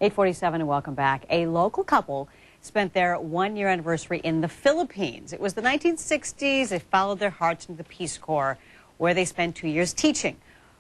8:47 and welcome back. A local couple spent their one-year anniversary in the Philippines. It was the 1960s. They followed their hearts into the Peace Corps, where they spent 2 years teaching.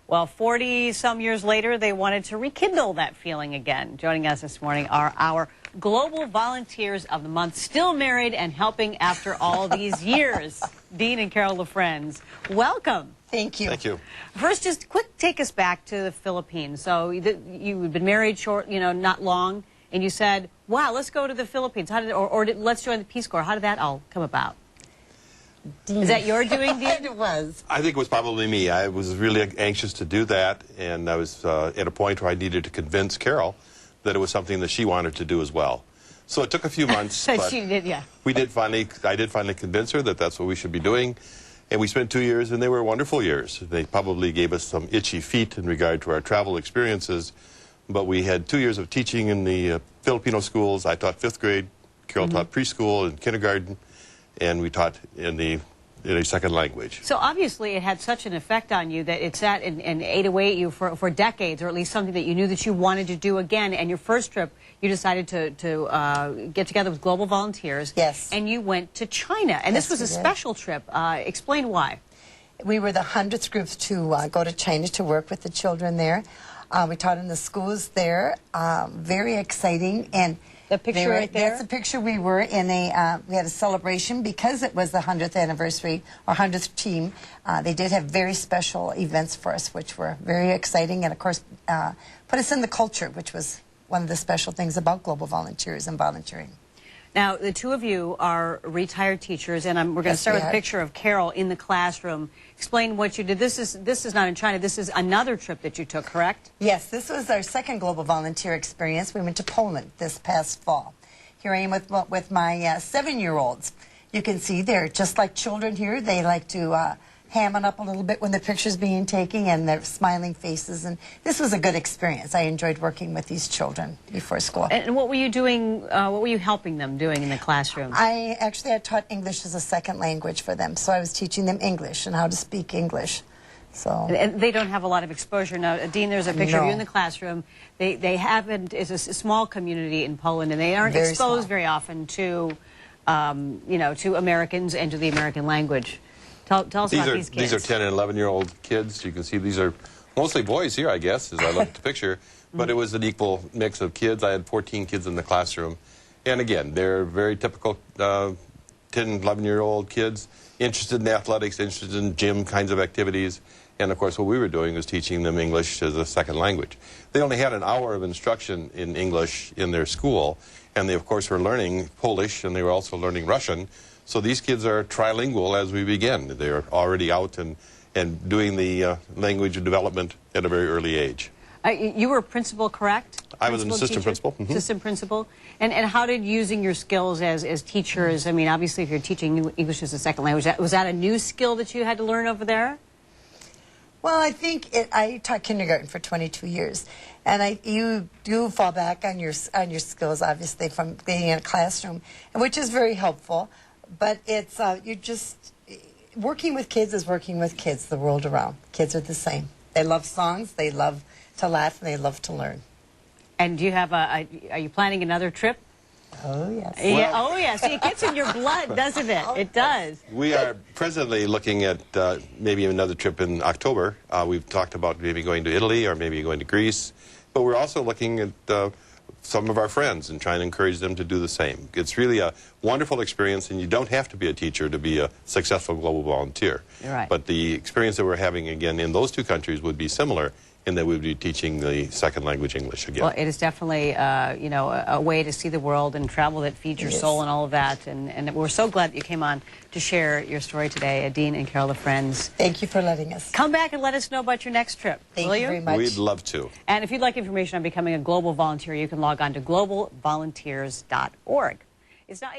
Well, 40-some years later, they wanted to rekindle that feeling again. Joining us this morning are our Global Volunteers of the Month, still married and helping after all these years. Dean and Carol LaFrenze, welcome. Thank you. Thank you. First, just take us back to the Philippines. So you've been married not long, and you said, wow, let's go to the Philippines. How did, let's join the Peace Corps. How did that all come about? Dean. Is that your doing, Dean? It was. I think it was probably me. I was really anxious to do that, and I was at a point where I needed to convince Carol that it was something that she wanted to do as well. So it took a few months, but she did, yeah. I did finally convince her that that's what we should be doing. And we spent 2 years, and they were wonderful years. They probably gave us some itchy feet in regard to our travel experiences, but we had 2 years of teaching in the Filipino schools. I taught 5th grade, Carol taught preschool and kindergarten, and we taught in a second language. So obviously it had such an effect on you that it sat and ate away at you for decades, or at least something that you knew that you wanted to do again. And your first trip, you decided to get together with Global Volunteers. Yes. And you went to China. And this was a special trip. Explain why. We were the 100th group to go to China to work with the children there. We taught in the schools there. Very exciting. And the picture right there? That's the picture. We were in we had a celebration because it was the 100th anniversary, or 100th team. They did have very special events for us, which were very exciting, and of course put us in the culture, which was one of the special things about Global Volunteers and volunteering. Now, the two of you are retired teachers, and we're going to start with a picture of Carol in the classroom. Explain what you did. This is not in China. This is another trip that you took, correct? Yes, this was our second Global Volunteer experience. We went to Poland this past fall. Here I am with my 7-year-olds. You can see they're just like children here. They like to ham it up a little bit when the picture's being taken, and their smiling faces. And this was a good experience. I enjoyed working with these children before school. And what were you doing, what were you helping them doing in the classroom? I had taught English as a second language for them. So I was teaching them English and how to speak English. So. And they don't have a lot of exposure. Now, Dean, there's a picture of you in the classroom. It's a small community in Poland, and they aren't exposed very often to, to Americans and to the American language. Tell us about these kids. These are 10 and 11-year-old kids. You can see these are mostly boys here, I guess, as I look at the picture. But it was an equal mix of kids. I had 14 kids in the classroom. And again, they're very typical 10 and 11-year-old kids, interested in athletics, interested in gym kinds of activities. And, of course, what we were doing was teaching them English as a second language. They only had an hour of instruction in English in their school. And they, of course, were learning Polish, and they were also learning Russian. So these kids are trilingual as we begin. They're already out and doing the language development at a very early age. You were a principal, correct? I was an assistant principal. Assistant principal. And how did using your skills as teachers, I mean, obviously if you're teaching English as a second language, was that a new skill that you had to learn over there? Well, I think I taught kindergarten for 22 years, and you do fall back on your skills, obviously, from being in a classroom, which is very helpful. But it's you're just working with kids is working with kids the world around. Kids are the same. They love songs, they love to laugh, and they love to learn. And do you have are you planning another trip? Oh, yes. Yeah, oh, yes. See, it gets in your blood, doesn't it? It does. We are presently looking at maybe another trip in October. We've talked about maybe going to Italy or maybe going to Greece. But we're also looking at some of our friends and trying to encourage them to do the same. It's really a wonderful experience, and you don't have to be a teacher to be a successful global volunteer. You're right. But the experience that we're having, again, in those two countries would be similar in that we would be teaching the second language English again. Well, it is definitely, a way to see the world and travel that feeds your soul and all of that. And we're so glad that you came on to share your story today, Dean and Carol LaFrenze. Thank you for letting us. Come back and let us know about your next trip. Thank you very much. We'd love to. And if you'd like information on becoming a global volunteer, you can log on to globalvolunteers.org. It's now